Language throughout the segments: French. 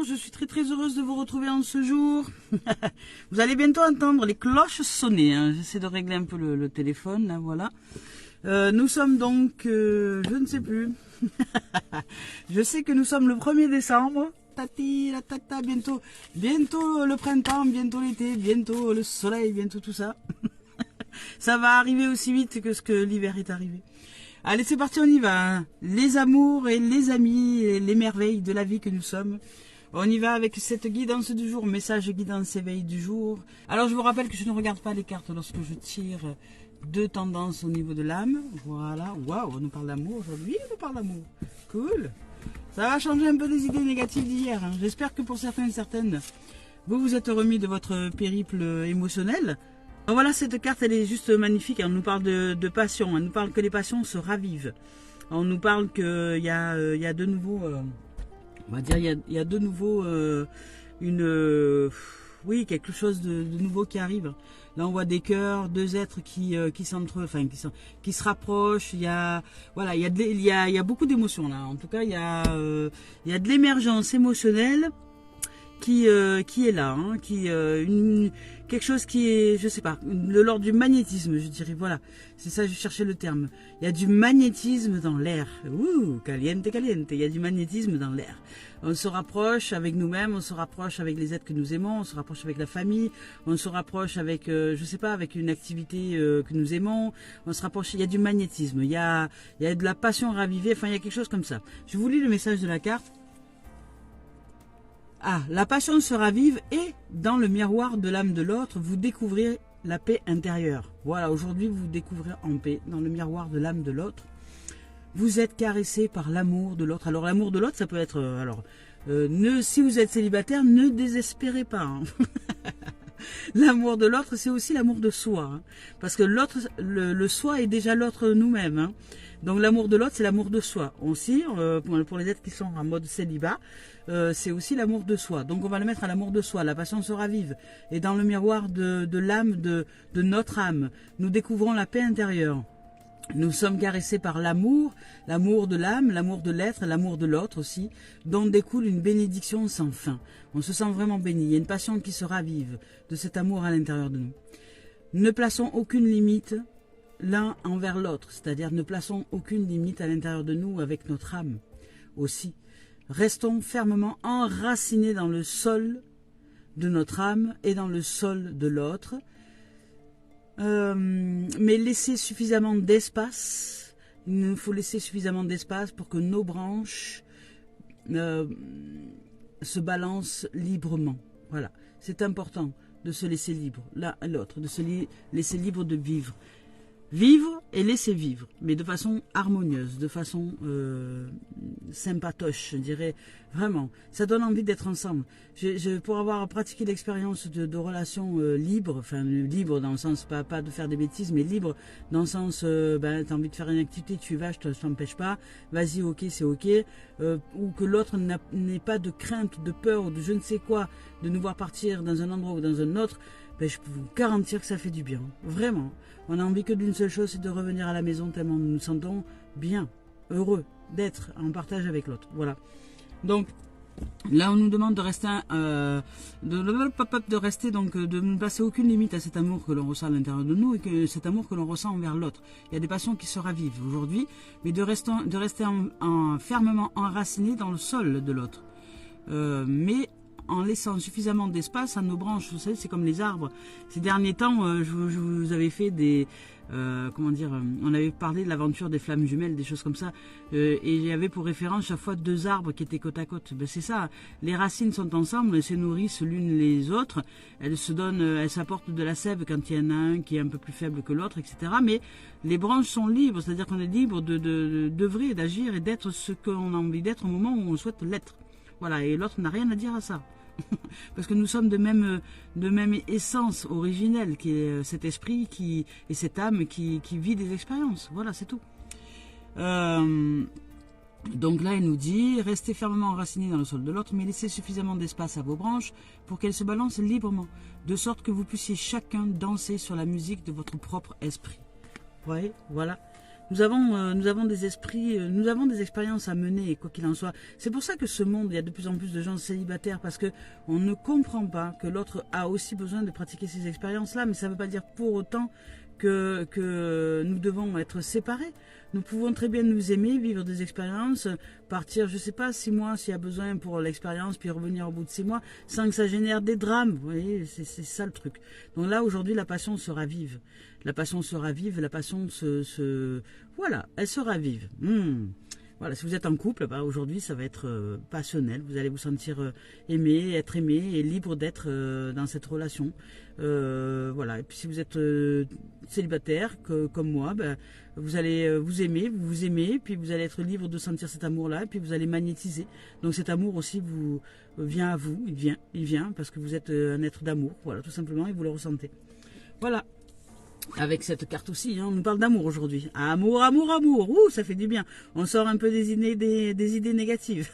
bonjour, je suis très heureuse de vous retrouver en ce jour. Vous allez bientôt entendre les cloches sonner, hein. J'essaie de régler un peu le téléphone, là, voilà. Nous sommes donc, je ne sais plus. Je sais que nous sommes le 1er décembre. Tati, la tata, bientôt le printemps, bientôt l'été, bientôt le soleil, bientôt tout ça. Ça va arriver aussi vite que ce que l'hiver est arrivé. Allez, c'est parti, on y va. Hein. Les amours et les amis, et les merveilles de la vie que nous sommes. On y va avec cette guidance du jour, message guidance éveil du jour. Alors, je vous rappelle que je ne regarde pas les cartes lorsque je tire deux tendances au niveau de l'âme. Voilà, waouh, on nous parle d'amour aujourd'hui, on nous parle d'amour. Cool. Ça va changer un peu des idées négatives d'hier. Hein. J'espère que pour certains et certaines, vous vous êtes remis de votre périple émotionnel. Alors voilà, cette carte, elle est juste magnifique. On nous parle de passion. Elle nous parle que les passions se ravivent. On nous parle qu'il y a de nouveau, on va dire, il y a de nouveau oui, quelque chose de nouveau qui arrive. Là, on voit des cœurs, deux êtres qui se rapprochent. Il y a, voilà, il y a beaucoup d'émotions là. En tout cas, il y a de l'émergence émotionnelle qui est là, hein, quelque chose qui est, je sais pas, de l'ordre du magnétisme, je dirais, voilà, c'est ça, je cherchais le terme. Il y a du magnétisme dans l'air. Ouh, caliente, il y a du magnétisme dans l'air. On se rapproche avec nous-mêmes, on se rapproche avec les êtres que nous aimons, on se rapproche avec la famille, on se rapproche avec, je sais pas, avec une activité que nous aimons, on se rapproche, il y a du magnétisme, il y a de la passion ravivée, enfin, il y a quelque chose comme ça. Je vous lis le message de la carte. Ah, la passion se ravive et, dans le miroir de l'âme de l'autre, vous découvrez la paix intérieure. Voilà, aujourd'hui, vous découvrez en paix, dans le miroir de l'âme de l'autre. Vous êtes caressé par l'amour de l'autre. Alors, l'amour de l'autre, ça peut être... si vous êtes célibataire, ne désespérez pas. Hein. L'amour de l'autre, c'est aussi l'amour de soi. Hein, parce que l'autre, le soi est déjà l'autre nous-mêmes. Hein. Donc, l'amour de l'autre, c'est l'amour de soi. Aussi, pour les êtres qui sont en mode célibat, c'est aussi l'amour de soi. Donc on va le mettre à l'amour de soi. La passion se ravive. Et dans le miroir de l'âme, de notre âme, nous découvrons la paix intérieure. Nous sommes caressés par l'amour de l'âme, l'amour de l'être, l'amour de l'autre aussi, dont découle une bénédiction sans fin. On se sent vraiment béni. Il y a une passion qui se ravive de cet amour à l'intérieur de nous. Ne plaçons aucune limite l'un envers l'autre, c'est-à-dire ne plaçons aucune limite à l'intérieur de nous avec notre âme aussi. Restons fermement enracinés dans le sol de notre âme et dans le sol de l'autre. Mais laissez suffisamment d'espace. Il nous faut laisser suffisamment d'espace pour que nos branches se balancent librement. Voilà, c'est important de se laisser libre, l'un à l'autre, de se laisser libre de vivre. Vivre et laisser vivre, mais de façon harmonieuse, de façon sympatoche, je dirais, vraiment. Ça donne envie d'être ensemble. Pour avoir pratiqué l'expérience de relations libres, enfin libres dans le sens, pas de faire des bêtises, mais libres dans le sens, t'as envie de faire une activité, tu y vas, je t'empêche pas, vas-y, ok, c'est ok, ou que l'autre n'ait pas de crainte, de peur, ou de je ne sais quoi, de nous voir partir dans un endroit ou dans un autre, je peux vous garantir que ça fait du bien, vraiment. On a envie que d'une seule chose, c'est de revenir à la maison tellement nous nous sentons bien, heureux d'être en partage avec l'autre. Voilà. Donc là, on nous demande de rester, de ne passer aucune limite à cet amour que l'on ressent à l'intérieur de nous et que cet amour que l'on ressent envers l'autre. Il y a des passions qui se ravivent aujourd'hui, mais de rester fermement enraciné dans le sol de l'autre. Mais en laissant suffisamment d'espace à nos branches. Vous savez, c'est comme les arbres. Ces derniers temps, je vous avais fait des... on avait parlé de l'aventure des flammes jumelles, des choses comme ça. Et il y avait pour référence chaque fois deux arbres qui étaient côte à côte. C'est ça, les racines sont ensemble, elles se nourrissent l'une les autres. Elles s'apportent de la sève quand il y en a un qui est un peu plus faible que l'autre, etc. Mais les branches sont libres, c'est-à-dire qu'on est libre d'œuvrer, d'agir et d'être ce qu'on a envie d'être au moment où on souhaite l'être. Voilà, et l'autre n'a rien à dire à ça. Parce que nous sommes de même essence originelle, qui est cet esprit et cette âme qui vit des expériences. Voilà, c'est tout. Donc là, il nous dit, restez fermement enracinés dans le sol de l'autre, mais laissez suffisamment d'espace à vos branches pour qu'elles se balancent librement, de sorte que vous puissiez chacun danser sur la musique de votre propre esprit. Vous voyez, voilà. nous avons des esprits, nous avons des expériences à mener, quoi qu'il en soit. C'est pour ça que ce monde, il y a de plus en plus de gens célibataires, parce que on ne comprend pas que l'autre a aussi besoin de pratiquer ces expériences-là, mais ça ne veut pas dire pour autant que nous devons être séparés. Nous pouvons très bien nous aimer, vivre des expériences, partir, je sais pas, 6 mois s'il y a besoin pour l'expérience, puis revenir au bout de 6 mois, sans que ça génère des drames. Vous voyez, c'est ça le truc. Donc là, aujourd'hui, la passion se ravive. La passion se ravive, la passion voilà, elle se ravive. Voilà, si vous êtes en couple, bah, aujourd'hui, ça va être passionnel. Vous allez vous sentir aimé, être aimé et libre d'être dans cette relation. Voilà. Et puis si vous êtes célibataire, comme moi, bah, vous allez vous aimer, puis vous allez être libre de sentir cet amour-là, et puis vous allez magnétiser. Donc cet amour aussi vient à vous, il vient parce que vous êtes un être d'amour, voilà, tout simplement, et vous le ressentez. Voilà. Avec cette carte aussi, hein, on nous parle d'amour aujourd'hui. Amour, amour, amour. Ouh, ça fait du bien. On sort un peu des idées négatives.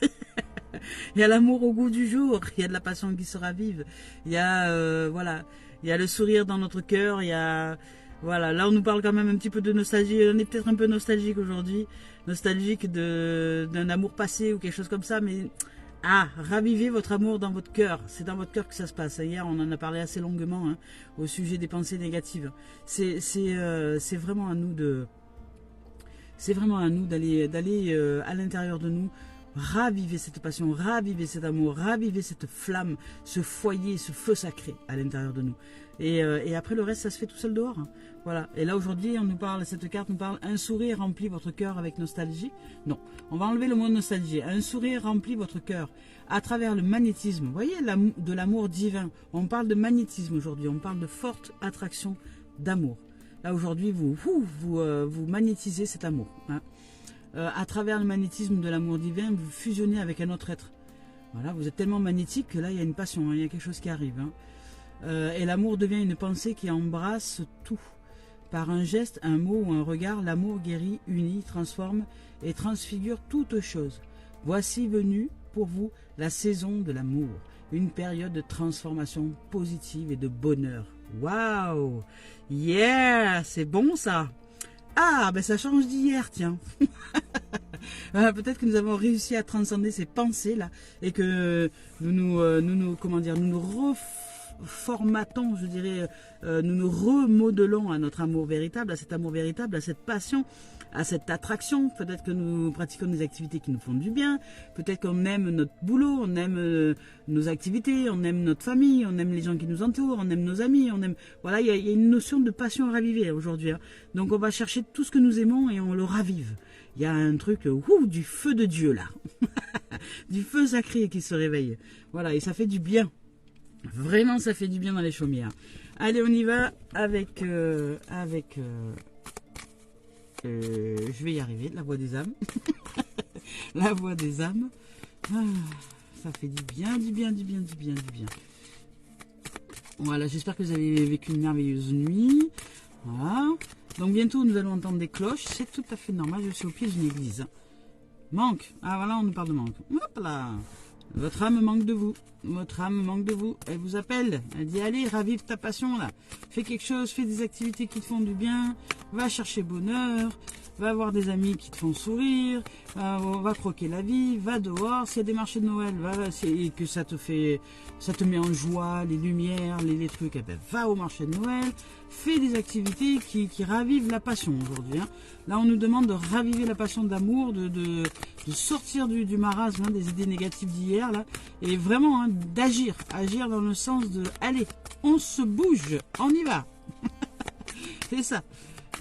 Il y a l'amour au goût du jour. Il y a de la passion qui se ravive. Il y a, voilà, il y a le sourire dans notre cœur. Il y a, voilà, là on nous parle quand même un petit peu de nostalgie. On est peut-être un peu nostalgique aujourd'hui, nostalgique d'un amour passé ou quelque chose comme ça, mais ravivez votre amour dans votre cœur. C'est dans votre cœur que ça se passe. Hier, on en a parlé assez longuement hein, au sujet des pensées négatives. C'est vraiment à nous d'aller à l'intérieur de nous, raviver cette passion, raviver cet amour, raviver cette flamme, ce foyer, ce feu sacré à l'intérieur de nous. Et après le reste, ça se fait tout seul dehors. Hein. Voilà. Et là aujourd'hui, cette carte nous parle un sourire remplit votre cœur avec nostalgie. Non, on va enlever le mot nostalgie. Un sourire remplit votre cœur à travers le magnétisme. Vous voyez, de l'amour divin. On parle de magnétisme aujourd'hui. On parle de forte attraction d'amour. Là aujourd'hui, vous magnétisez cet amour. Hein. À travers le magnétisme de l'amour divin, vous fusionnez avec un autre être. Voilà, vous êtes tellement magnétique que là, il y a une passion, hein, il y a quelque chose qui arrive. Hein. Et l'amour devient une pensée qui embrasse tout. Par un geste, un mot ou un regard, l'amour guérit, unit, transforme et transfigure toute chose. Voici venue pour vous la saison de l'amour, une période de transformation positive et de bonheur. Waouh! Yeah! C'est bon ça! Ah, ben ça change d'hier, tiens. Peut-être que nous avons réussi à transcender ces pensées-là et que nous nous reformatons, je dirais, nous nous remodelons à notre amour véritable, à cet amour véritable, à cette passion, à cette attraction. Peut-être que nous pratiquons des activités qui nous font du bien. Peut-être qu'on aime notre boulot, on aime nos activités, on aime notre famille, on aime les gens qui nous entourent, on aime nos amis, on aime. Voilà, il y a une notion de passion ravivée aujourd'hui. Hein. Donc on va chercher tout ce que nous aimons et on le ravive. Il y a un truc, du feu de Dieu là, du feu sacré qui se réveille. Voilà, et ça fait du bien. Vraiment, ça fait du bien dans les chaumières. Allez, on y va avec je vais y arriver, la voix des âmes. La voix des âmes. Ça fait du bien, du bien, du bien, du bien, du bien. Voilà, j'espère que vous avez vécu une merveilleuse nuit. Voilà. Donc bientôt, nous allons entendre des cloches. C'est tout à fait normal, je suis au pied d'une église. Manque. Ah voilà, on nous parle de manque. Hop là. Votre âme manque de vous. Votre âme manque de vous. Elle vous appelle. Elle dit, allez, ravive ta passion là. Fais quelque chose, fais des activités qui te font du bien. Va chercher bonheur. Va voir des amis qui te font sourire. Va croquer la vie. Va dehors. S'il y a des marchés de Noël, et que ça te met en joie, les lumières, les trucs. Eh ben, va au marché de Noël. Fais des activités qui ravivent la passion aujourd'hui. Hein. Là, on nous demande de raviver la passion d'amour, de sortir du marasme, hein, des idées négatives d'hier, là, et vraiment hein, agir dans le sens de, allez, on se bouge, on y va. C'est ça,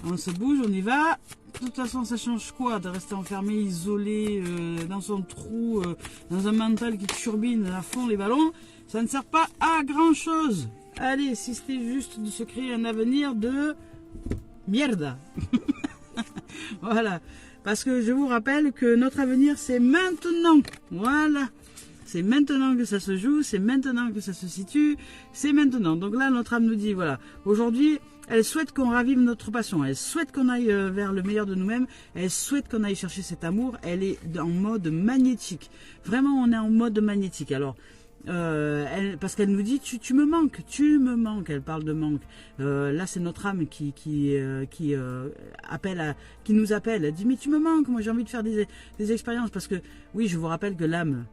on se bouge, on y va. De toute façon, ça change quoi de rester enfermé, isolé, dans son trou, dans un mental qui turbine à fond les ballons? Ça ne sert pas à grand chose. Allez, si c'était juste de se créer un avenir de mierda. Voilà. Parce que je vous rappelle que notre avenir, c'est maintenant. Voilà. C'est maintenant que ça se joue, c'est maintenant que ça se situe, c'est maintenant. Donc là, notre âme nous dit, voilà, aujourd'hui, elle souhaite qu'on ravive notre passion, elle souhaite qu'on aille vers le meilleur de nous-mêmes, elle souhaite qu'on aille chercher cet amour, elle est en mode magnétique. Vraiment, on est en mode magnétique. Alors, parce qu'elle nous dit tu me manques, elle parle de manque. Là c'est notre âme qui nous appelle, elle dit mais tu me manques, moi j'ai envie de faire des expériences, parce que oui, je vous rappelle que l'âme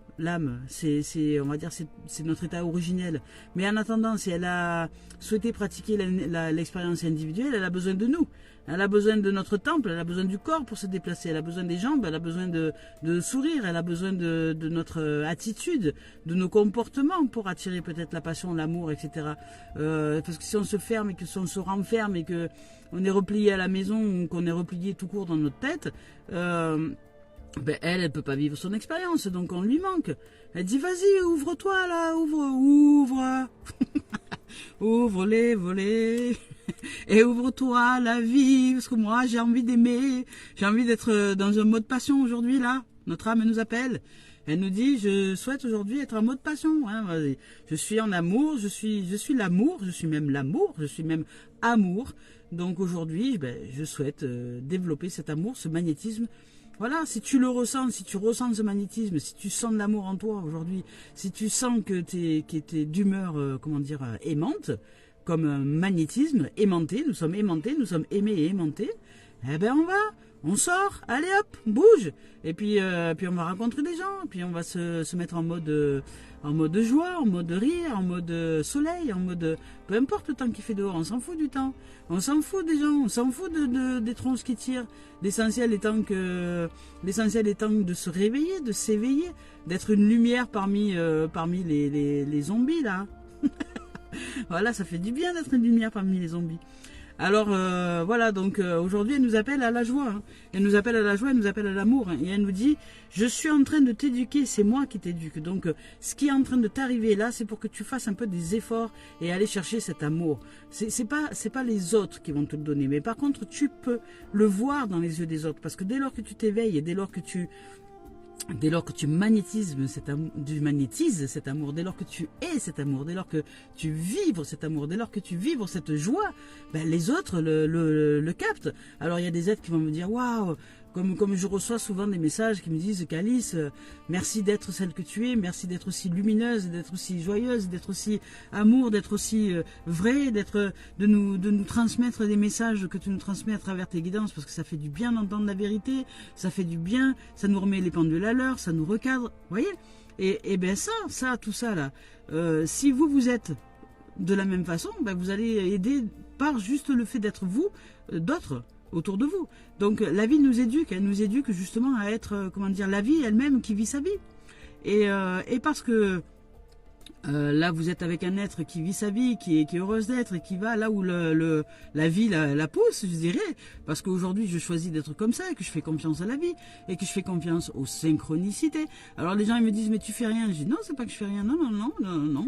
c'est on va dire c'est notre état originel, mais en attendant, si elle a souhaité pratiquer l'expérience individuelle, elle a besoin de nous. Elle a besoin de notre temple, elle a besoin du corps pour se déplacer, elle a besoin des jambes, elle a besoin de sourire, elle a besoin de notre attitude, de nos comportements pour attirer peut-être la passion, l'amour, etc. Parce que si on se ferme et que si on se renferme et que on est replié à la maison ou qu'on est replié tout court dans notre tête, elle peut pas vivre son expérience, donc on lui manque. Elle dit vas-y, ouvre-toi là, ouvre. Ouvre les volets et ouvre-toi la vie, parce que moi j'ai envie d'aimer, j'ai envie d'être dans un mode passion aujourd'hui là. Notre âme nous appelle, elle nous dit je souhaite aujourd'hui être en mode passion. Hein. Je suis en amour, je suis l'amour, je suis même l'amour, je suis même amour. Donc aujourd'hui, je souhaite développer cet amour, ce magnétisme. Voilà, si tu le ressens, si tu ressens ce magnétisme, si tu sens de l'amour en toi aujourd'hui, si tu sens que t'es d'humeur, aimante, comme un magnétisme, aimanté, nous sommes aimantés, nous sommes aimés et aimantés, on sort, allez hop, bouge, et puis on va rencontrer des gens, et puis on va se mettre en mode joie, en mode rire, en mode soleil, en mode peu importe le temps qu'il fait dehors, on s'en fout du temps, on s'en fout des gens, on s'en fout des tronches qui tirent. L'essentiel étant de se réveiller, de s'éveiller, d'être une lumière parmi les zombies là. Voilà, ça fait du bien d'être une lumière parmi les zombies. Alors voilà, donc aujourd'hui elle nous appelle à la joie, hein. Elle nous appelle à la joie, elle nous appelle à l'amour, hein. Et elle nous dit je suis en train de t'éduquer, c'est moi qui t'éduque. Donc ce qui est en train de t'arriver là, c'est pour que tu fasses un peu des efforts et aller chercher cet amour. C'est pas les autres qui vont te le donner, mais par contre tu peux le voir dans les yeux des autres, parce que dès lors que tu t'éveilles et dès lors que tu magnétises cet amour, dès lors que tu es cet amour, dès lors que tu vibres cet amour, dès lors que tu vibres cette joie, les autres le captent. Alors il y a des êtres qui vont me dire waouh, comme je reçois souvent des messages qui me disent Calice, merci d'être celle que tu es, merci d'être aussi lumineuse, d'être aussi joyeuse, d'être aussi amour, d'être aussi vraie, de nous transmettre des messages que tu nous transmets à travers tes guidances, parce que ça fait du bien d'entendre la vérité, ça fait du bien, ça nous remet les pendules à l'heure, ça nous recadre, vous voyez. Et bien tout ça là, si vous êtes de la même façon, vous allez aider par juste le fait d'être vous, d'autres autour de vous. Donc la vie nous éduque, elle nous éduque justement à être, la vie elle-même qui vit sa vie. Et parce que là vous êtes avec un être qui vit sa vie, qui est heureuse d'être et qui va là où la vie la pousse, je dirais, parce qu'aujourd'hui je choisis d'être comme ça, et que je fais confiance à la vie et que je fais confiance aux synchronicités. Alors les gens ils me disent mais tu fais rien, je dis non, c'est pas que je fais rien, non,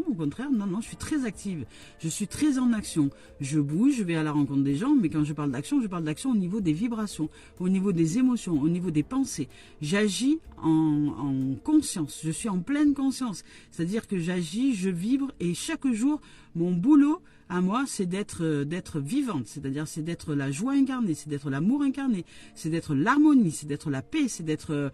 au contraire, non, je suis très active, je suis très en action, je bouge, je vais à la rencontre des gens, mais quand je parle d'action au niveau des vibrations, au niveau des émotions, au niveau des pensées. J'agis en conscience, je suis en pleine conscience, c'est-à-dire que j'agis, je vibre, et chaque jour, mon boulot à moi, c'est d'être vivante, c'est-à-dire c'est d'être la joie incarnée, c'est d'être l'amour incarné, c'est d'être l'harmonie, c'est d'être la paix, c'est d'être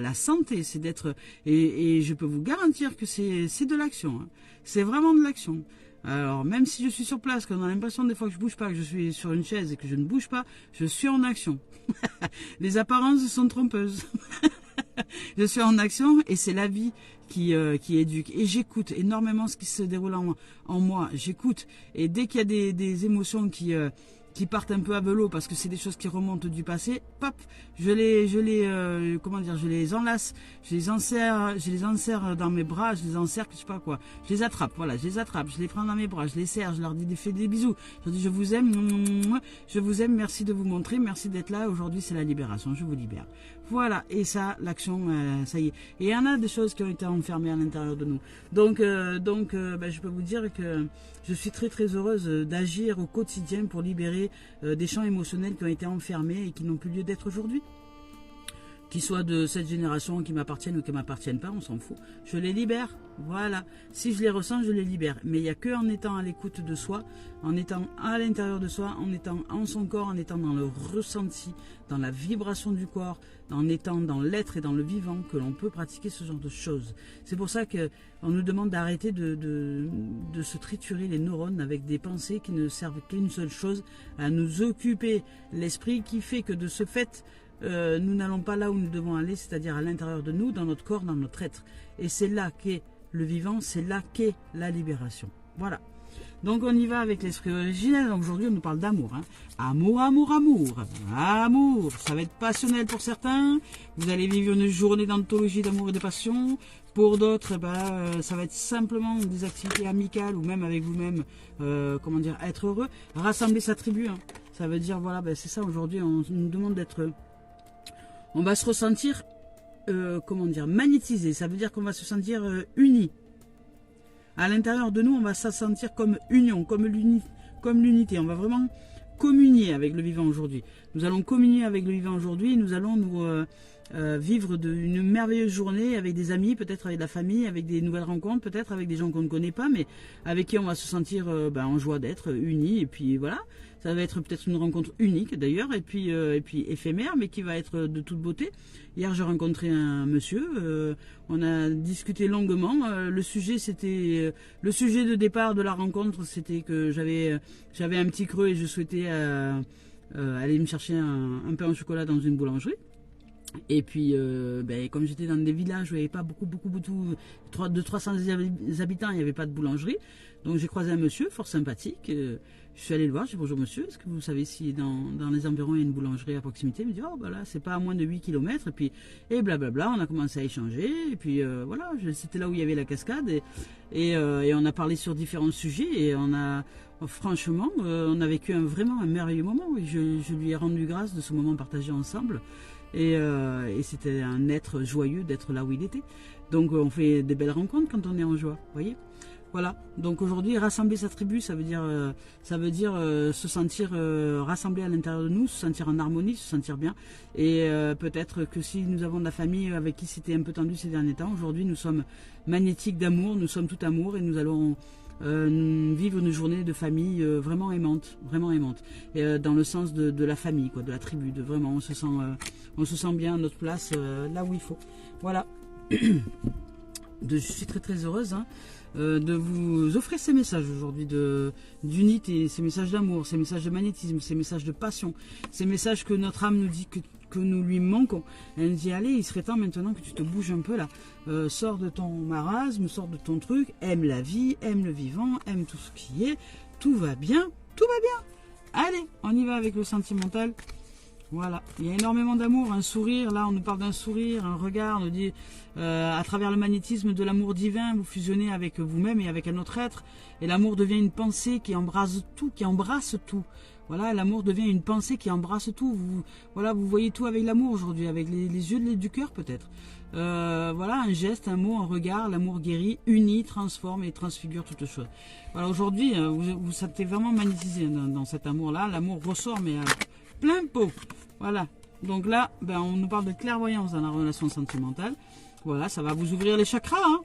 la santé, c'est d'être, et je peux vous garantir que c'est de l'action, hein. C'est vraiment de l'action. Alors même si je suis sur place, qu'on a l'impression des fois que je bouge pas, que je suis sur une chaise et que je ne bouge pas, je suis en action. Les apparences sont trompeuses. Je suis en action et c'est la vie qui éduque. Et j'écoute énormément ce qui se déroule en moi. J'écoute. Et dès qu'il y a des émotions qui partent un peu à vélo parce que c'est des choses qui remontent du passé, pop, je les enlace, je les enserre dans mes bras, je les encercle, je sais pas quoi, je les attrape, voilà, je les prends dans mes bras, je les serre, je leur fais des bisous, je leur dis je vous aime, merci de vous montrer, merci d'être là, aujourd'hui c'est la libération, je vous libère. Voilà, et ça, l'action, ça y est. Et il y en a des choses qui ont été enfermées à l'intérieur de nous. Donc, je peux vous dire que je suis très très heureuse d'agir au quotidien pour libérer des champs émotionnels qui ont été enfermés et qui n'ont plus lieu d'être aujourd'hui. qu'ils soient de cette génération, qui m'appartiennent ou qui ne m'appartiennent pas, on s'en fout. Je les libère, voilà. Si je les ressens, je les libère. Mais il n'y a qu'en étant à l'écoute de soi, en étant à l'intérieur de soi, en étant en son corps, en étant dans le ressenti, dans la vibration du corps, en étant dans l'être et dans le vivant, que l'on peut pratiquer ce genre de choses. C'est pour ça qu'on nous demande d'arrêter de se triturer les neurones avec des pensées qui ne servent qu'une seule chose, à nous occuper l'esprit, qui fait que de ce fait, nous n'allons pas là où nous devons aller, c'est-à-dire à l'intérieur de nous, dans notre corps, dans notre être. Et c'est là qu'est le vivant, c'est là qu'est la libération. Voilà. Donc on y va avec l'esprit originel. Donc aujourd'hui on nous parle d'amour. Hein. Amour, amour, amour. Amour. Ça va être passionnel pour certains. Vous allez vivre une journée d'anthologie d'amour et de passion. Pour d'autres, ça va être simplement des activités amicales ou même avec vous-même, comment dire, être heureux. Rassembler sa tribu. Hein. Ça veut dire, voilà, c'est ça aujourd'hui, on nous demande d'être... On va se ressentir, comment dire, magnétisé. Ça veut dire qu'on va se sentir unis. À l'intérieur de nous, on va se sentir comme union, comme l'unité. On va vraiment communier avec le vivant aujourd'hui. Nous allons communier avec le vivant aujourd'hui. Nous allons nous vivre une merveilleuse journée avec des amis, peut-être avec la famille, avec des nouvelles rencontres, peut-être avec des gens qu'on ne connaît pas, mais avec qui on va se sentir en joie d'être unis. Et puis voilà, ça va être peut-être une rencontre unique d'ailleurs, et puis éphémère, mais qui va être de toute beauté. Hier, j'ai rencontré un monsieur, on a discuté longuement. Le sujet de départ de la rencontre, c'était que j'avais un petit creux et je souhaitais aller me chercher un pain au chocolat dans une boulangerie. Et puis, comme j'étais dans des villages où il n'y avait pas beaucoup de 300 habitants, il n'y avait pas de boulangerie. Donc j'ai croisé un monsieur fort sympathique. Je suis allé le voir, j'ai dit bonjour monsieur, est-ce que vous savez si dans les environs il y a une boulangerie à proximité? Il me dit oh là, c'est pas à moins de 8 km. Et blablabla, on a commencé à échanger. Et puis voilà, c'était là où il y avait la cascade. Et on a parlé sur différents sujets. Et franchement, on a vécu vraiment un merveilleux moment. Je lui ai rendu grâce de ce moment partagé ensemble. Et c'était un être joyeux d'être là où il était. Donc on fait des belles rencontres quand on est en joie, voyez. Voilà. Donc aujourd'hui, rassembler sa tribu, ça veut dire se sentir rassemblé à l'intérieur de nous, se sentir en harmonie, se sentir bien. Et peut-être que si nous avons de la famille avec qui c'était un peu tendu ces derniers temps, aujourd'hui nous sommes magnétiques d'amour, nous sommes tout amour et nous allons vivre une journée de famille vraiment aimante, dans le sens de la famille, quoi, de la tribu, de vraiment on se sent bien à notre place, là où il faut. Voilà. Je suis très très heureuse de vous offrir ces messages aujourd'hui d'unité, ces messages d'amour, ces messages de magnétisme, ces messages de passion, ces messages que notre âme nous dit que nous lui manquons. Elle nous dit allez, il serait temps maintenant que tu te bouges un peu là, sors de ton marasme, sors de ton truc, aime la vie, aime le vivant, aime tout ce qui est, tout va bien, allez, on y va avec le sentimental. Voilà, il y a énormément d'amour, un sourire, là on nous parle d'un sourire, un regard, on nous dit à travers le magnétisme de l'amour divin, vous fusionnez avec vous-même et avec un autre être, et l'amour devient une pensée qui embrasse tout, Voilà, l'amour devient une pensée qui embrasse tout, vous voyez tout avec l'amour aujourd'hui, avec les yeux du cœur peut-être. Voilà, un geste, un mot, un regard, l'amour guérit, unit, transforme et transfigure toutes choses. Voilà, aujourd'hui, vous sentez vraiment magnétisé dans cet amour-là, l'amour ressort mais plein pot. Voilà. Donc là, on nous parle de clairvoyance dans la relation sentimentale. Voilà, ça va vous ouvrir les chakras. Hein.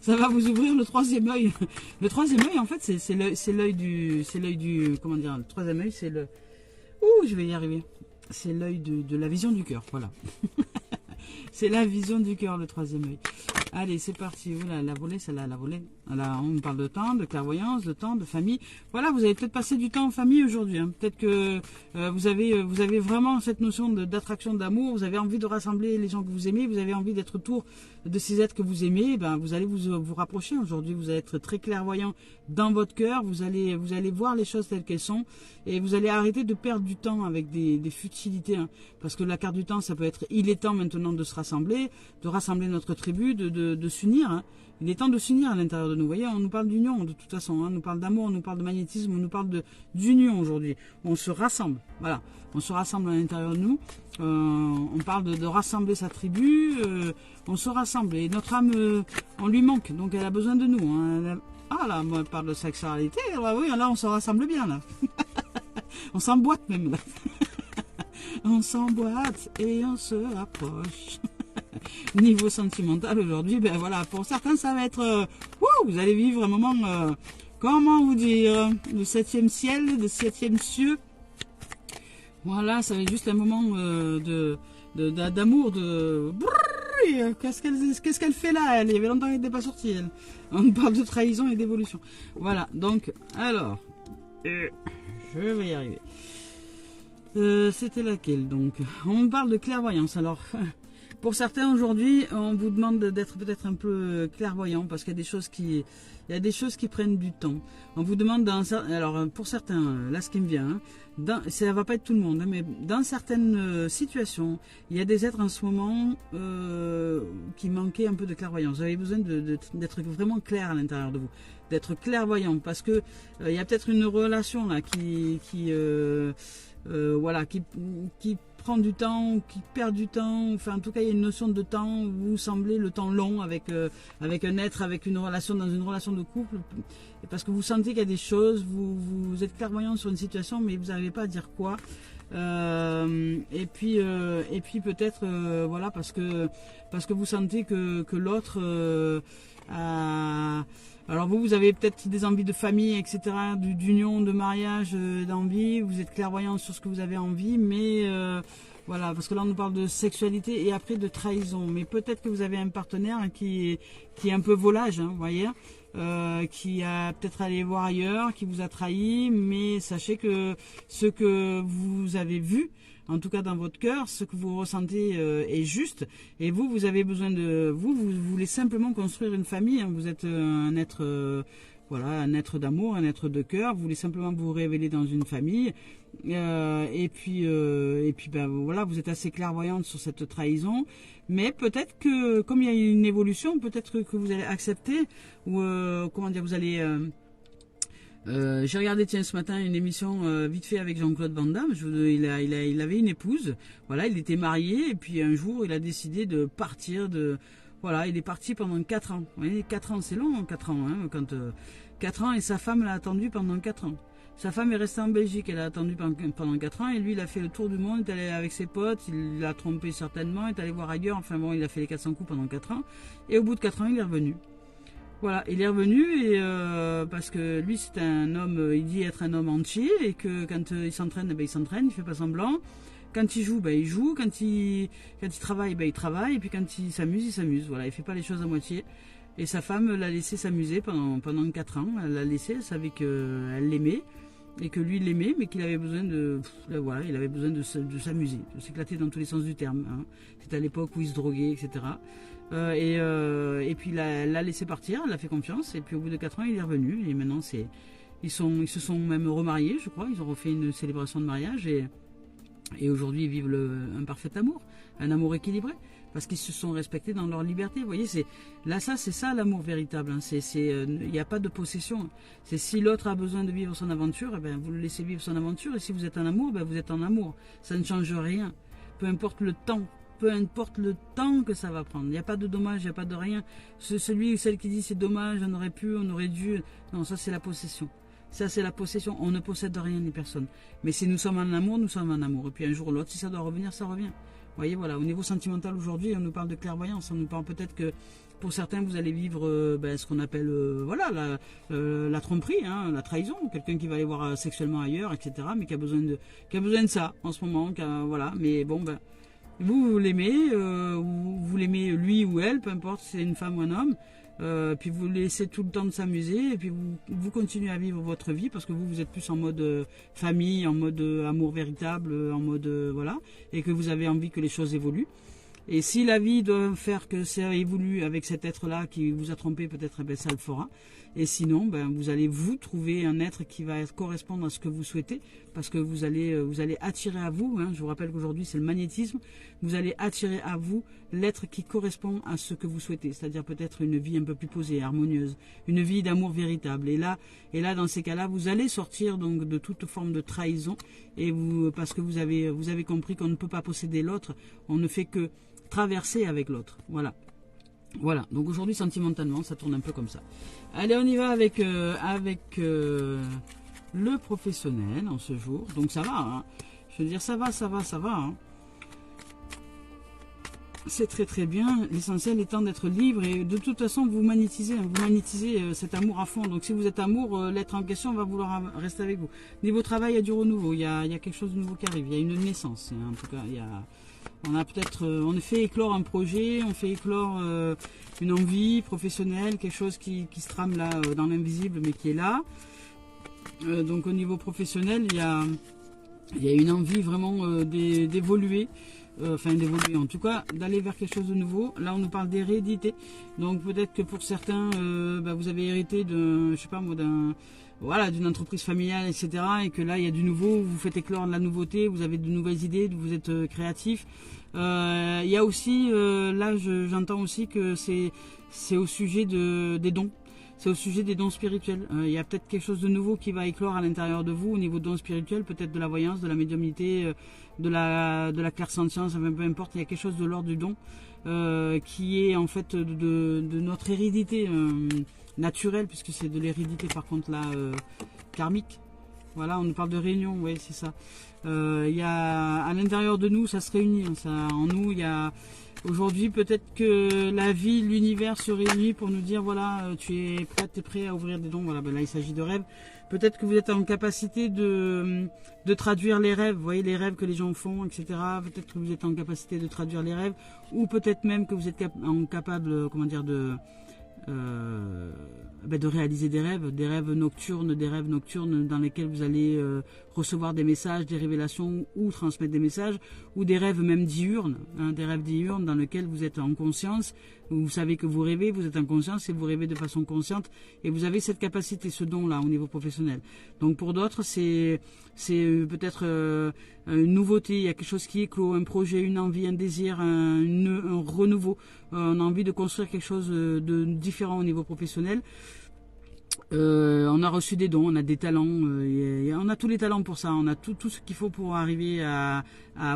Ça va vous ouvrir le troisième œil. Le troisième œil, en fait, c'est l'œil du, comment dire, le troisième œil, c'est le... Ouh, je vais y arriver. C'est l'œil de la vision du cœur, voilà. C'est la vision du cœur, le troisième œil. Allez, c'est parti. Oula, la volée, celle-là, la volée. Là, on parle de temps, de clairvoyance, de temps, de famille. Voilà, vous avez peut-être passé du temps en famille aujourd'hui. Hein. Peut-être que vous avez vraiment cette notion d'attraction, d'amour. Vous avez envie de rassembler les gens que vous aimez. Vous avez envie d'être autour de ces êtres que vous aimez. Vous allez vous rapprocher aujourd'hui. Vous allez être très clairvoyant dans votre cœur. Vous allez voir les choses telles qu'elles sont. Et vous allez arrêter de perdre du temps avec des futilités. Hein. Parce que la carte du temps, ça peut être il est temps maintenant de se rassembler, de rassembler notre tribu, de s'unir. Hein. Il est temps de s'unir à l'intérieur de nous. Vous voyez, on nous parle d'union de toute façon. Hein. On nous parle d'amour, on nous parle de magnétisme, on nous parle d'union aujourd'hui. On se rassemble. Voilà. On se rassemble à l'intérieur de nous. On parle de rassembler sa tribu. On se rassemble. Et notre âme, on lui manque. Donc elle a besoin de nous. Hein. Ah là, moi, elle parle de sexualité. Oui, là, on se rassemble bien là. On s'emboîte même là. On s'emboîte et on se rapproche. Niveau sentimental aujourd'hui, ben voilà, pour certains ça va être... vous allez vivre un moment, comment vous dire, le 7e ciel, le 7e cieux. Voilà, ça va être juste un moment d'amour, Qu'est-ce qu'elle fait là, elle? Il y avait longtemps qu'elle n'était pas sortie, elle. On parle de trahison et d'évolution. Voilà, donc, alors, je vais y arriver. C'était laquelle, donc? On parle de clairvoyance, alors... Pour certains aujourd'hui, on vous demande d'être peut-être un peu clairvoyant parce qu'il y a des choses qui prennent du temps. On vous demande alors pour certains, là ce qui me vient, ça va pas être tout le monde, mais dans certaines situations, il y a des êtres en ce moment qui manquaient un peu de clairvoyance. Vous avez besoin d'être vraiment clair à l'intérieur de vous, d'être clairvoyant parce que il y a peut-être une relation là qui prend du temps, qui perd du temps, enfin en tout cas il y a une notion de temps où vous semblez le temps long avec un être, avec une relation, dans une relation de couple, parce que vous sentez qu'il y a des choses, vous êtes clairvoyant sur une situation mais vous n'arrivez pas à dire quoi. Et puis peut-être voilà parce que vous sentez que l'autre a... Alors vous avez peut-être des envies de famille, etc., d'union, de mariage, d'envie. Vous êtes clairvoyant sur ce que vous avez envie, mais voilà, parce que là on nous parle de sexualité et après de trahison. Mais peut-être que vous avez un partenaire qui est un peu volage, vous voyez, qui a peut-être allé voir ailleurs, qui vous a trahi, mais sachez que ce que vous avez vu, en tout cas dans votre cœur, ce que vous ressentez est juste. Et vous avez besoin de... Vous voulez simplement construire une famille. Vous êtes un être... voilà, un être d'amour, un être de cœur. Vous voulez simplement vous révéler dans une famille. Et puis ben, voilà, vous êtes assez clairvoyante sur cette trahison. Mais peut-être que, comme il y a une évolution, peut-être que vous allez accepter. Ou comment dire, vous allez... j'ai regardé ce matin une émission vite fait avec Jean-Claude Van Damme. Il avait une épouse, voilà, il était marié et puis un jour il a décidé de partir voilà, il est parti pendant 4 ans. Vous voyez, 4 ans c'est long, 4 ans, hein, 4 ans et sa femme l'a attendu pendant 4 ans. Sa femme est restée en Belgique, elle a attendu pendant 4 ans et lui il a fait le tour du monde, il est allé avec ses potes, il l'a trompé certainement, il est allé voir ailleurs, enfin bon, il a fait les 400 coups pendant 4 ans et au bout de 4 ans il est revenu. Voilà, il est revenu et parce que lui c'est un homme, il dit être un homme entier et que quand il s'entraîne, ben, il s'entraîne, il fait pas semblant. Quand il joue, ben, il joue. Quand il travaille, ben, il travaille. Et puis quand il s'amuse, il s'amuse. Voilà, il fait pas les choses à moitié. Et sa femme l'a laissé s'amuser pendant 4 ans. Elle l'a laissé, elle savait qu'elle l'aimait et que lui l'aimait, mais qu'il avait besoin voilà, il avait besoin de s'amuser, de s'éclater dans tous les sens du terme. Hein. C'était à l'époque où il se droguait, etc. Et puis elle l'a laissé partir, elle l'a fait confiance, et puis au bout de 4 ans il est revenu, et maintenant ils se sont même remariés, je crois, ils ont refait une célébration de mariage, et aujourd'hui ils vivent un parfait amour, un amour équilibré, parce qu'ils se sont respectés dans leur liberté. Vous voyez, c'est ça l'amour véritable, hein. Il n'y a pas de possession, c'est si l'autre a besoin de vivre son aventure, eh ben, vous le laissez vivre son aventure, et si vous êtes en amour, ben, vous êtes en amour, ça ne change rien, peu importe le temps que ça va prendre. Il n'y a pas de dommage, il n'y a pas de rien. Celui ou celle qui dit c'est dommage, on aurait pu, on aurait dû. Non, ça c'est la possession. Ça c'est la possession. On ne possède rien ni personne. Mais si nous sommes en amour, nous sommes en amour. Et puis un jour ou l'autre, si ça doit revenir, ça revient. Vous voyez, voilà. Au niveau sentimental aujourd'hui, on nous parle de clairvoyance. On nous parle peut-être que pour certains, vous allez vivre ce qu'on appelle voilà la tromperie, hein, la trahison. Quelqu'un qui va aller voir sexuellement ailleurs, etc. Mais qui a besoin de ça en ce moment. Voilà. Mais bon, ben. Vous l'aimez, vous l'aimez lui ou elle, peu importe si c'est une femme ou un homme, puis vous laissez tout le temps de s'amuser, et puis vous continuez à vivre votre vie, parce que vous êtes plus en mode famille, en mode amour véritable, en mode voilà, et que vous avez envie que les choses évoluent. Et si la vie doit faire que ça évolue avec cet être-là qui vous a trompé, peut-être ben, ça le fera. Et sinon, ben, vous allez vous trouver un être qui va correspondre à ce que vous souhaitez, parce que vous allez attirer à vous, hein, je vous rappelle qu'aujourd'hui c'est le magnétisme, vous allez attirer à vous l'être qui correspond à ce que vous souhaitez, c'est-à-dire peut-être une vie un peu plus posée, harmonieuse, une vie d'amour véritable. Et là dans ces cas-là, vous allez sortir donc de toute forme de trahison, et parce que vous avez compris qu'on ne peut pas posséder l'autre, on ne fait que traverser avec l'autre. Voilà, donc aujourd'hui sentimentalement ça tourne un peu comme ça. Allez, on y va avec le professionnel en ce jour. Donc ça va, hein. Je veux dire, ça va, ça va, ça va. Hein. C'est très très bien. L'essentiel étant d'être libre et de toute façon vous magnétisez cet amour à fond. Donc si vous êtes amour, l'être en question va vouloir rester avec vous. Niveau travail, il y a du renouveau, il y a quelque chose de nouveau qui arrive, il y a une naissance. En tout cas, on fait éclore un projet, on fait éclore une envie professionnelle, quelque chose qui se trame là dans l'invisible mais qui est là. Donc au niveau professionnel, il y a une envie vraiment d'évoluer. D'évoluer, en tout cas d'aller vers quelque chose de nouveau. Là on nous parle d'hérédité, donc peut-être que pour certains vous avez hérité de, je sais pas moi, d'une entreprise familiale, etc., et que là il y a du nouveau, vous faites éclore de la nouveauté, vous avez de nouvelles idées, vous êtes créatif. Il y a aussi là j'entends aussi que c'est au sujet des dons. C'est au sujet des dons spirituels. Il y a peut-être quelque chose de nouveau qui va éclore à l'intérieur de vous au niveau de dons spirituels, peut-être de la voyance, de la médiumnité, de la clairsentience, enfin, peu importe. Il y a quelque chose de l'ordre du don qui est en fait de notre hérédité naturelle, puisque c'est de l'hérédité par contre là karmique. Voilà, on nous parle de réunion, oui c'est ça. Il y a à l'intérieur de nous, ça se réunit. En nous, il y a aujourd'hui peut-être que la vie, l'univers se réunit pour nous dire voilà, tu es prêt à ouvrir des dons. Voilà, là il s'agit de rêves. Peut-être que vous êtes en capacité de traduire les rêves, vous voyez les rêves que les gens font, etc. Peut-être que vous êtes en capacité de traduire les rêves, ou peut-être même que vous êtes capable, comment dire, de réaliser des rêves nocturnes dans lesquels vous allez recevoir des messages, des révélations ou transmettre des messages, ou des rêves même diurnes, des rêves diurnes dans lesquels vous êtes en conscience, vous savez que vous rêvez, vous êtes en conscience et vous rêvez de façon consciente et vous avez cette capacité, ce don-là au niveau professionnel. Donc pour d'autres, c'est peut-être une nouveauté, il y a quelque chose qui éclot, un projet, une envie, un désir, un renouveau, on a envie de construire quelque chose de différent au niveau professionnel. On a reçu des dons, on a des talents, on a tous les talents pour ça, on a tout ce qu'il faut pour arriver à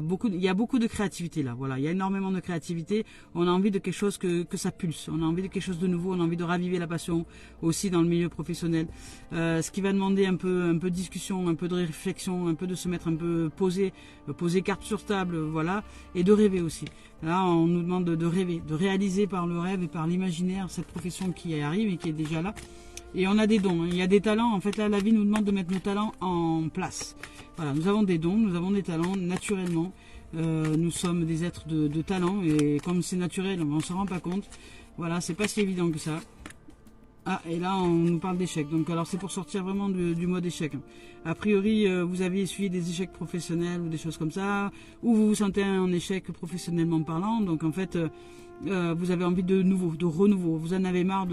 beaucoup. Il y a beaucoup de créativité là, voilà, il y a énormément de créativité. On a envie de quelque chose que ça pulse, on a envie de quelque chose de nouveau, on a envie de raviver la passion aussi dans le milieu professionnel. Ce qui va demander un peu de discussion, un peu de réflexion, un peu de se mettre un peu poser carte sur table, voilà, et de rêver aussi. Là, on nous demande de rêver, de réaliser par le rêve et par l'imaginaire cette profession qui arrive et qui est déjà là. Et on a des dons, il y a des talents. En fait, là, la vie nous demande de mettre nos talents en place. Voilà, nous avons des dons, nous avons des talents naturellement. Nous sommes des êtres de talent et comme c'est naturel, on ne s'en rend pas compte. Voilà, c'est pas si évident que ça. Ah, et là, on nous parle d'échecs. Donc, alors, c'est pour sortir vraiment du mode échec. A priori, vous avez essuyé des échecs professionnels ou des choses comme ça, ou vous vous sentez en échec professionnellement parlant. Donc, en fait, vous avez envie de nouveau, de renouveau. Vous en avez marre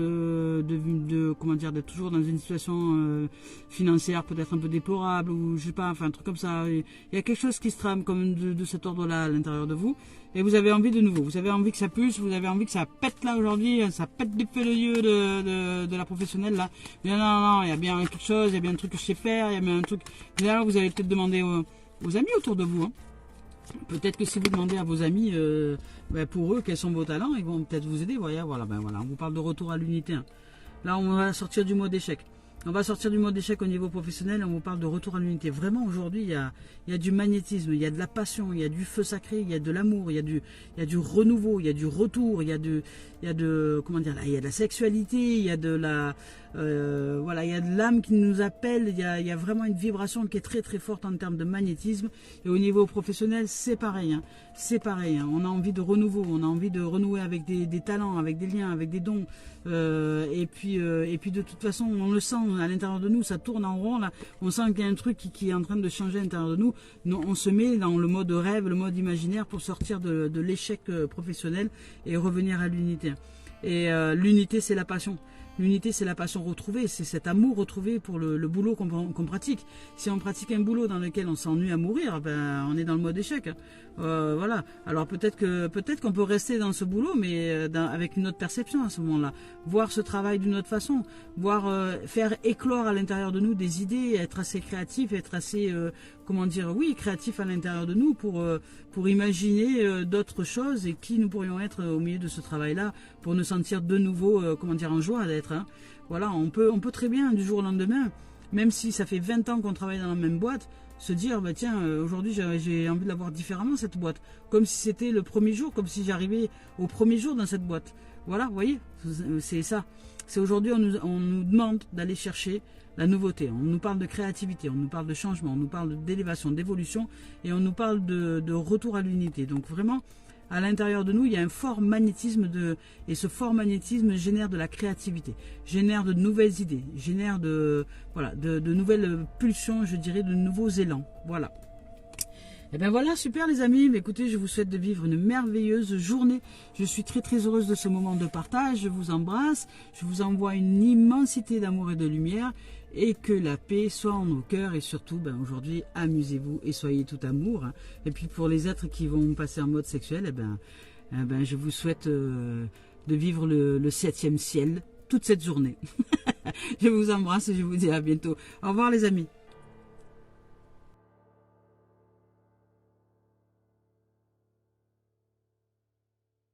comment dire, d'être toujours dans une situation financière peut-être un peu déplorable ou je sais pas, enfin un truc comme ça. Il y a quelque chose qui se trame comme de cet ordre-là à l'intérieur de vous. Et vous avez envie de nouveau. Vous avez envie que ça pulse. Vous avez envie que ça pète là aujourd'hui. Ça pète du feu de lieu de la professionnelle là. Mais non, il y a bien quelque chose. Il y a bien un truc que je sais faire. Il y a bien un truc. Et là, vous allez peut-être demander aux amis autour de vous. Hein. Peut-être que si vous demandez à vos amis, pour eux, quels sont vos talents, ils vont peut-être vous aider. Voilà, on vous parle de retour à l'unité. Hein. Là, on va sortir du mode échec. On va sortir du mode échec au niveau professionnel, on vous parle de retour à l'unité. Vraiment, aujourd'hui, il y a du magnétisme, il y a de la passion, il y a du feu sacré, il y a de l'amour, il y a du renouveau, il y a du retour, il y a de la sexualité, il y a de la... il y a de l'âme qui nous appelle, il y a vraiment une vibration qui est très très forte en termes de magnétisme. Et au niveau professionnel, c'est pareil. Hein. C'est pareil. Hein. On a envie de renouveau, on a envie de renouer avec des talents, avec des liens, avec des dons. Et puis de toute façon, on le sent à l'intérieur de nous, ça tourne en rond. Là. On sent qu'il y a un truc qui est en train de changer à l'intérieur de nous. On se met dans le mode rêve, le mode imaginaire pour sortir de l'échec professionnel et revenir à l'unité. Et l'unité, c'est la passion. L'unité, c'est la passion retrouvée, c'est cet amour retrouvé pour le boulot qu'on pratique. Si on pratique un boulot dans lequel on s'ennuie à mourir, on est dans le mode échec. Hein. Voilà. Alors peut-être qu'on peut rester dans ce boulot, mais avec une autre perception à ce moment-là. Voir ce travail d'une autre façon, faire éclore à l'intérieur de nous des idées, être assez créatif, être assez créatif à l'intérieur de nous pour imaginer d'autres choses et qui nous pourrions être au milieu de ce travail-là pour nous sentir de nouveau en joie d'être. Hein. Voilà, on peut très bien du jour au lendemain, même si ça fait 20 ans qu'on travaille dans la même boîte, se dire, bah, tiens, aujourd'hui j'ai envie de la voir différemment cette boîte, comme si c'était le premier jour, comme si j'arrivais au premier jour dans cette boîte. Voilà, vous voyez, c'est ça. C'est aujourd'hui, on nous demande d'aller chercher la nouveauté. On nous parle de créativité, on nous parle de changement, on nous parle d'élévation, d'évolution, et on nous parle de retour à l'unité. Donc vraiment, à l'intérieur de nous, il y a un fort magnétisme et ce fort magnétisme génère de la créativité, génère de nouvelles idées, génère de nouvelles pulsions, je dirais, de nouveaux élans. Voilà. Et bien voilà, super les amis. Mais écoutez, je vous souhaite de vivre une merveilleuse journée. Je suis très très heureuse de ce moment de partage. Je vous embrasse. Je vous envoie une immensité d'amour et de lumière. Et que la paix soit en nos cœurs. Et surtout, aujourd'hui, amusez-vous et soyez tout amour. Et puis pour les êtres qui vont passer en mode sexuel, je vous souhaite de vivre le 7e ciel toute cette journée. Je vous embrasse et je vous dis à bientôt. Au revoir les amis.